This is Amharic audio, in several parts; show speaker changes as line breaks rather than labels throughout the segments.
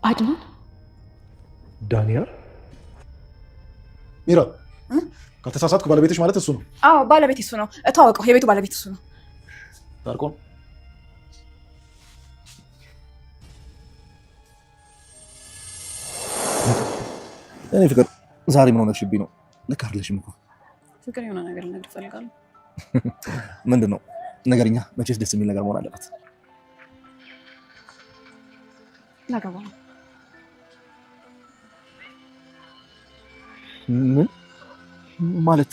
አድናን
ዳንኤል ሚራ ከተሳሳትኩ ባለቤትሽ ማለት እሱ ነው?
አዎ ባለቤት እሱ ነው። እታወቀው የቤቱ ባለቤት እሱ ነው።
ታርቆን እኔ ፍቅር ዛሬ ምን ሆነሽብኝ ነው? ልክ አይደለሽም እኮ
ፍቅር የሆነ ነገር ልነግርህ እፈልጋለሁ።
ምንድን ነው? ነገርኛ። መቼስ ደስ የሚል ነገር መሆን አለበት።
ላገባ ነው።
ምን ማለት?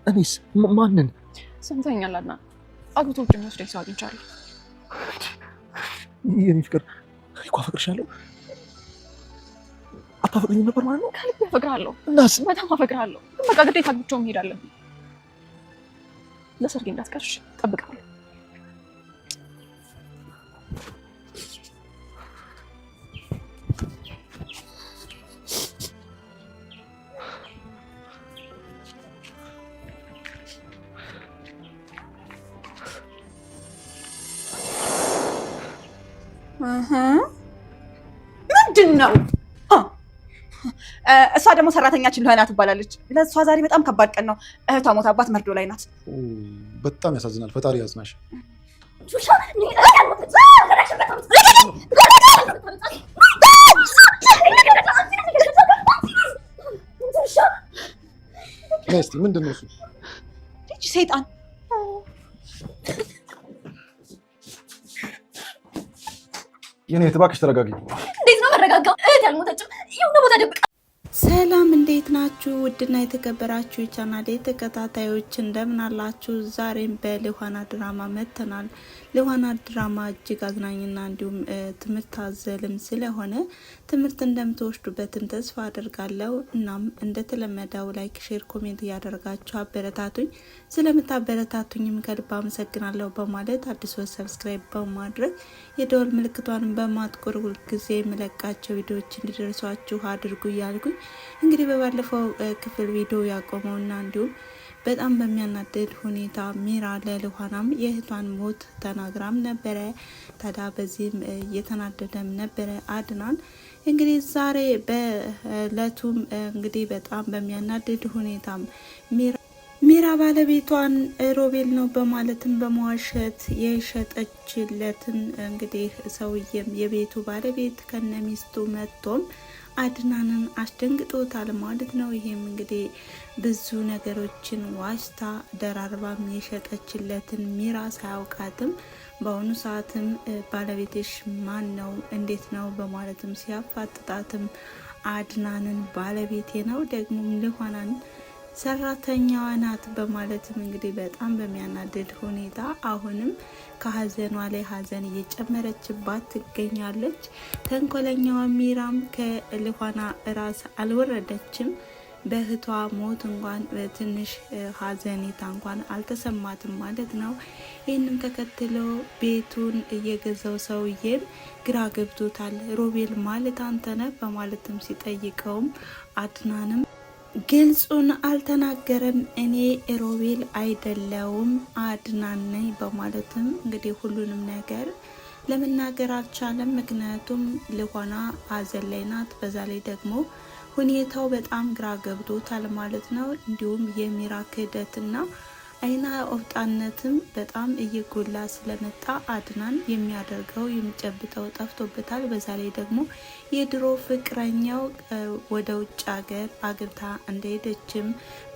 እኔስ ማንን?
ሰምተኛል አድናን። አግብቶ ውጭ የሚወስደኝ ሰው አግኝቻለሁ።
የኔ ፍቅር እኮ አፈቅርሻለሁ። አታፈቅሪኝም ነበር ማለት ነው?
ከልቤ አፈቅርሃለሁ።
እናስ
በጣም አፈቅርሃለሁ። ግን በቃ ግዴታ አግብቼው መሄድ አለብኝ። ለሰርጌ እንዳትቀርሽ እጠብቅሃለሁ። ምንድን ነው? እሷ ደግሞ ሰራተኛችን ልሆና ትባላለች። ለእሷ ዛሬ በጣም ከባድ ቀን ነው። እህቷ ሞታባት መርዶ ላይ ናት።
በጣም ያሳዝናል። ፈጣሪ ያዝናሽ። እስኪ ምንድን ነው እሱ?
ሰይጣን
የኔ እባክሽ ተረጋጊ።
እንዴት ነው መረጋጋው? እህት ያልሞተችም የሆነ ቦታ ደብቃ።
ሰላም እንዴት ናችሁ? ውድና የተከበራችሁ የቻናሌ ተከታታዮች እንደምን አላችሁ? ዛሬም በልኋና ድራማ መጥተናል። ልኋና ድራማ እጅግ አዝናኝና እንዲሁም ትምህርት አዘልም ስለሆነ ትምህርት እንደምትወስዱበትም ተስፋ አደርጋለሁ። እናም እንደተለመደው ላይክ፣ ሼር፣ ኮሜንት እያደረጋችሁ አበረታቱኝ። ስለምታበረታቱኝም ከልብ አመሰግናለሁ በማለት አዲስ ሰብስክራይብ በማድረግ የደወል ምልክቷን በማጥቆር ሁልጊዜ የምለቃቸው ቪዲዮዎች እንዲደርሷችሁ አድርጉ እያልኩኝ እንግዲህ በባለፈው ክፍል ቪዲዮ ያቆመውና እንዲሁም በጣም በሚያናድድ ሁኔታ ሚራ ለልኋናም የእህቷን ሞት ተናግራም ነበረ። ታዲያ በዚህም እየተናደደም ነበረ አድናን። እንግዲህ ዛሬ በእለቱም እንግዲህ በጣም በሚያናድድ ሁኔታም ሚራ ባለቤቷን ሮቤል ነው በማለትም በመዋሸት የሸጠችለትን እንግዲህ ሰውዬም የቤቱ ባለቤት ከነሚስቱ መጥቶም አድናንን አስደንግጦታል ማለት ነው። ይሄም እንግዲህ ብዙ ነገሮችን ዋሽታ ደራርባም የሸጠችለትን ሚራ ሳያውቃትም በአሁኑ ሰዓትም ባለቤትሽ ማን ነው እንዴት ነው በማለትም ሲያፋጥጣትም አድናንን ባለቤቴ ነው ደግሞም ልኋናን ሰራተኛዋ ናት በማለትም እንግዲህ በጣም በሚያናድድ ሁኔታ አሁንም ከሀዘኗ ላይ ሀዘን እየጨመረችባት ትገኛለች። ተንኮለኛዋ ሚራም ከልኋና ራስ አልወረደችም። በእህቷ ሞት እንኳን ትንሽ ሀዘኔታ እንኳን አልተሰማትም ማለት ነው። ይህንም ተከትሎ ቤቱን እየገዛው ሰውዬም ግራ ገብቶታል። ሮቤል ማለት አንተነህ በማለትም ሲጠይቀውም አድናንም ግልጹን አልተናገረም። እኔ ሮቤል አይደለውም አድናን ነኝ በማለትም እንግዲህ ሁሉንም ነገር ለመናገር አልቻለም። ምክንያቱም ልኋና ሀዘን ላይ ናት። በዛ ላይ ደግሞ ሁኔታው በጣም ግራ ገብቶታል ማለት ነው። እንዲሁም የሚራ ክህደትና አይና ወጣነትም በጣም እየጎላ ስለመጣ አድናን የሚያደርገው የሚጨብጠው ጠፍቶበታል። በዛ ላይ ደግሞ የድሮ ፍቅረኛው ወደ ውጭ ሀገር አግብታ እንደሄደችም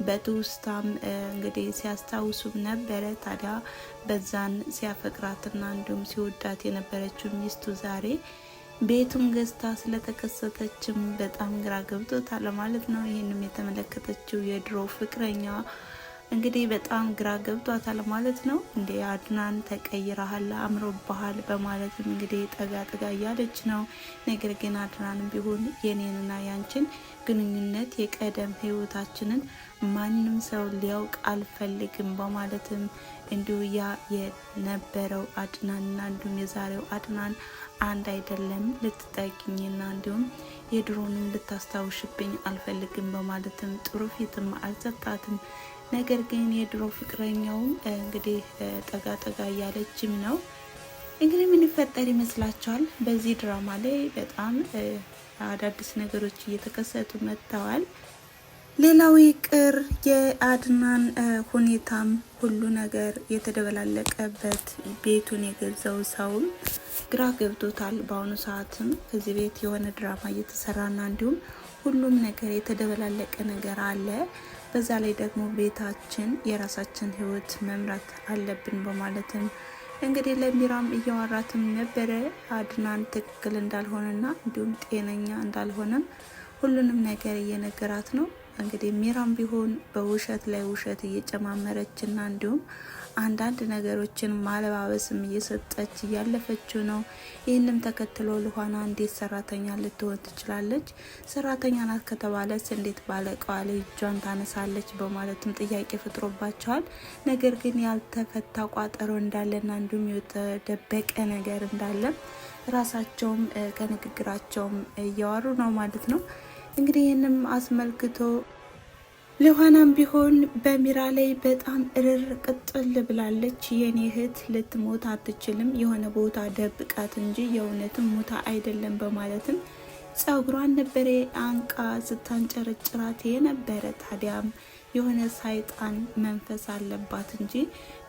በትውስታም እንግዲህ ሲያስታውሱም ነበረ። ታዲያ በዛን ሲያፈቅራትና እንዲሁም ሲወዳት የነበረችው ሚስቱ ዛሬ ቤቱን ገዝታ ስለተከሰተችም በጣም ግራ ገብቶታል ማለት ነው። ይህንም የተመለከተችው የድሮ ፍቅረኛዋ እንግዲህ በጣም ግራ ገብቷታል ማለት ነው። እንዴ አድናን ተቀይረሃል፣ አምሮብሃል በማለትም እንግዲህ ጠጋ ጠጋ እያለች ነው። ነገር ግን አድናንም ቢሆን የኔንና ያንችን ግንኙነት የቀደም ህይወታችንን ማንም ሰው ሊያውቅ አልፈልግም በማለትም እንዲሁ ያ የነበረው አድናንና እንዲሁም የዛሬው አድናን አንድ አይደለም፣ ልትጠቂኝና እንዲሁም የድሮንም ልታስታውሽብኝ አልፈልግም በማለትም ጥሩ ፊትም አልሰጣትም። ነገር ግን የድሮ ፍቅረኛው እንግዲህ ጠጋ ጠጋ እያለችም ነው። እንግዲህ ምን ይፈጠር ይመስላችኋል? በዚህ ድራማ ላይ በጣም አዳዲስ ነገሮች እየተከሰቱ መጥተዋል። ሌላው ይቅር የአድናን ሁኔታም ሁሉ ነገር የተደበላለቀበት ቤቱን የገዛው ሰውም ግራ ገብቶታል። በአሁኑ ሰዓትም ከዚህ ቤት የሆነ ድራማ እየተሰራና እንዲሁም ሁሉም ነገር የተደበላለቀ ነገር አለ። በዛ ላይ ደግሞ ቤታችን የራሳችን ህይወት መምራት አለብን በማለትም እንግዲህ ለሚራም እያወራትም ነበረ። አድናን ትክክል እንዳልሆነና እንዲሁም ጤነኛ እንዳልሆነም ሁሉንም ነገር እየነገራት ነው። እንግዲህ ሚራም ቢሆን በውሸት ላይ ውሸት እየጨማመረችና እንዲሁም አንዳንድ ነገሮችን ማለባበስም እየሰጠች እያለፈችው ነው። ይህንም ተከትሎ ልኋና እንዴት ሰራተኛ ልትሆን ትችላለች? ሰራተኛ ናት ከተባለች እንዴት ባለቀዋ ላይ እጇን ታነሳለች? በማለትም ጥያቄ ፈጥሮባቸዋል። ነገር ግን ያልተፈታ ቋጠሮ እንዳለና እንዲሁም የተደበቀ ነገር እንዳለ ራሳቸውም ከንግግራቸውም እያወሩ ነው ማለት ነው። እንግዲህ ይህንም አስመልክቶ ልኋናም ቢሆን በሚራ ላይ በጣም እርር ቅጥል ብላለች። የኔ እህት ልትሞት አትችልም፣ የሆነ ቦታ ደብቃት እንጂ የእውነትም ሞታ አይደለም በማለትም ጸጉሯን ነበረ አንቃ ስታንጨረጭራት የነበረ። ታዲያም የሆነ ሳይጣን መንፈስ አለባት እንጂ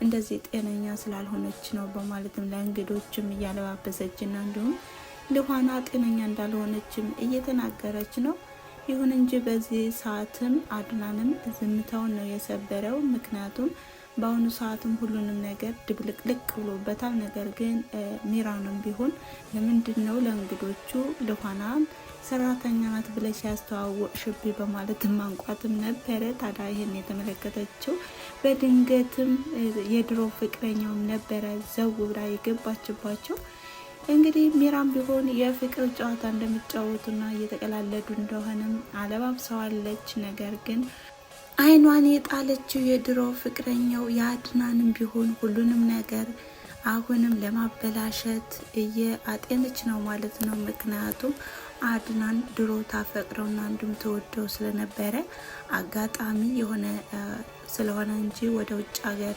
እንደዚህ ጤነኛ ስላልሆነች ነው በማለትም ለእንግዶችም እያለባበሰችና እንዲሁም ልኋና ጤነኛ እንዳልሆነችም እየተናገረች ነው። ይሁን እንጂ በዚህ ሰዓትም አድናንም ዝምታውን ነው የሰበረው። ምክንያቱም በአሁኑ ሰዓትም ሁሉንም ነገር ድብልቅልቅ ብሎበታል። ነገር ግን ሚራንም ቢሆን ለምንድን ነው ለእንግዶቹ ልኋናም ሰራተኛ ናት ብለሽ ያስተዋወቅሽብኝ በማለት ማንቋትም ነበረ። ታዲያ ይህን የተመለከተችው በድንገትም የድሮ ፍቅረኛውም ነበረ ዘው ብላ የገባችባቸው። እንግዲህ ሚራም ቢሆን የፍቅር ጨዋታ እንደሚጫወቱና እየተቀላለዱ እንደሆነም አለባብሰዋለች። ነገር ግን አይኗን የጣለችው የድሮ ፍቅረኛው የአድናንም ቢሆን ሁሉንም ነገር አሁንም ለማበላሸት እየአጤነች ነው ማለት ነው። ምክንያቱም አድናን ድሮ ታፈቅረውና እንዲሁም ተወደው ስለነበረ አጋጣሚ የሆነ ስለሆነ እንጂ ወደ ውጭ ሀገር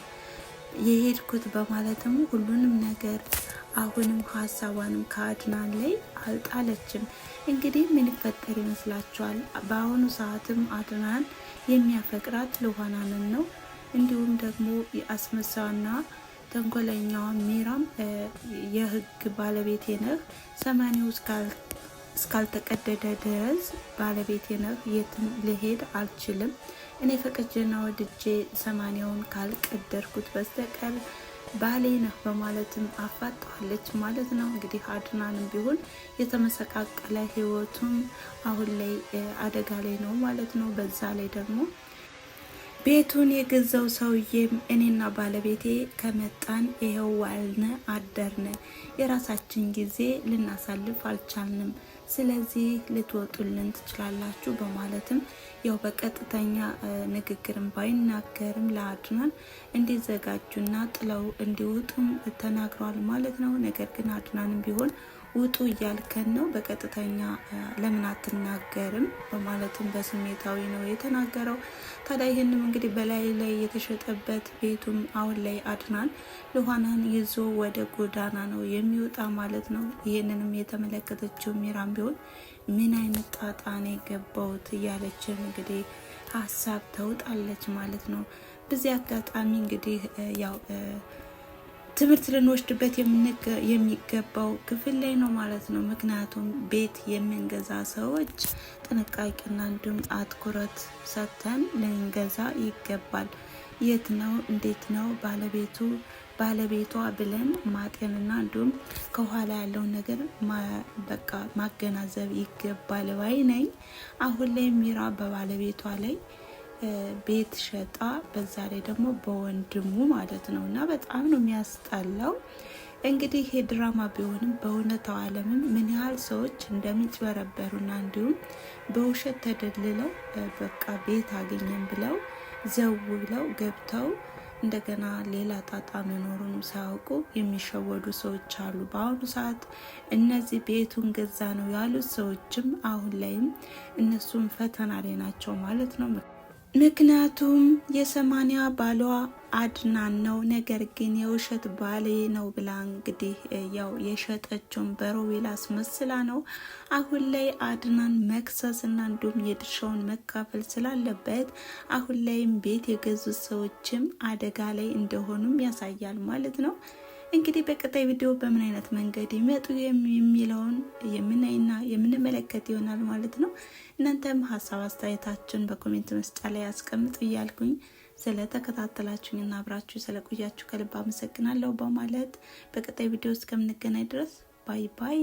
የሄድኩት በማለትም ሁሉንም ነገር አሁንም ሀሳቧንም ከአድናን ላይ አልጣለችም። እንግዲህ ምን ይፈጠር ይመስላችኋል? በአሁኑ ሰዓትም አድናን የሚያፈቅራት ልኋናንን ነው። እንዲሁም ደግሞ የአስመሳና ተንኮለኛዋ ሚራም የህግ ባለቤቴ ነህ፣ ሰማኒው እስካልተቀደደ ድረስ ባለቤቴ ነህ፣ የትም ልሄድ አልችልም፣ እኔ ፈቅጄና ወድጄ ሰማኒያውን ካልቀደርኩት በስተቀር ባሌ ነህ በማለትም አፋጠዋለች ማለት ነው። እንግዲህ አድናንም ቢሆን የተመሰቃቀለ ህይወቱም አሁን ላይ አደጋ ላይ ነው ማለት ነው። በዛ ላይ ደግሞ ቤቱን የገዛው ሰውዬም እኔና ባለቤቴ ከመጣን ይኸው ዋልነ አደርነ፣ የራሳችን ጊዜ ልናሳልፍ አልቻልንም፣ ስለዚህ ልትወጡልን ትችላላችሁ በማለትም ያው በቀጥተኛ ንግግርም ባይናገርም ለአድናን እንዲዘጋጁና ጥለው እንዲወጡም ተናግረዋል ማለት ነው። ነገር ግን አድናንም ቢሆን ውጡ እያልከን ነው፣ በቀጥተኛ ለምን አትናገርም በማለትም በስሜታዊ ነው የተናገረው። ታዲያ ይህንም እንግዲህ በላይ ላይ የተሸጠበት ቤቱም አሁን ላይ አድናን ልኋናን ይዞ ወደ ጎዳና ነው የሚወጣ ማለት ነው። ይህንንም የተመለከተችው ሚራም ቢሆን ምን አይነት ጣጣ ነው የገባውት እያለችን እንግዲህ ሀሳብ ተውጣለች ማለት ነው። በዚህ አጋጣሚ እንግዲህ ያው ትምህርት ልንወስድበት የሚገባው ክፍል ላይ ነው ማለት ነው። ምክንያቱም ቤት የምንገዛ ሰዎች ጥንቃቄና እንዲሁም አትኩረት ሰጥተን ልንገዛ ይገባል። የት ነው እንዴት ነው ባለቤቷ ብለን ማጤንና እንዲሁም ከኋላ ያለውን ነገር በቃ ማገናዘብ ይገባል ባይ ነኝ። አሁን ላይ ሚራ በባለቤቷ ላይ ቤት ሸጣ በዛ ላይ ደግሞ በወንድሙ ማለት ነው እና በጣም ነው የሚያስጠላው። እንግዲህ ይሄ ድራማ ቢሆንም በእውነታው ዓለምም ምን ያህል ሰዎች እንደሚጭበረበሩና እንዲሁም በውሸት ተደልለው በቃ ቤት አገኘን ብለው ዘው ብለው ገብተው እንደገና ሌላ ጣጣ መኖሩን ሳያውቁ የሚሸወዱ ሰዎች አሉ። በአሁኑ ሰዓት እነዚህ ቤቱን ገዛ ነው ያሉት ሰዎችም አሁን ላይም እነሱም ፈተና ላይ ናቸው ማለት ነው። ምክንያቱም የ80 ባሏ አድናን ነው። ነገር ግን የውሸት ባሌ ነው ብላ እንግዲህ ያው የሸጠችውን በሮቤል አስመስላ ነው። አሁን ላይ አድናን መክሰስና እንዲሁም የድርሻውን መካፈል ስላለበት አሁን ላይም ቤት የገዙት ሰዎችም አደጋ ላይ እንደሆኑም ያሳያል ማለት ነው። እንግዲህ በቀጣይ ቪዲዮ በምን አይነት መንገድ ይመጡ የሚለውን የምናይና የምንመለከት ይሆናል ማለት ነው። እናንተም ሀሳብ አስተያየታችሁን በኮሜንት መስጫ ላይ አስቀምጡ እያልኩኝ ስለተከታተላችሁኝና አብራችሁ ስለቆያችሁ ከልብ አመሰግናለሁ በማለት በቀጣይ ቪዲዮ እስከምንገናኝ ድረስ ባይ ባይ።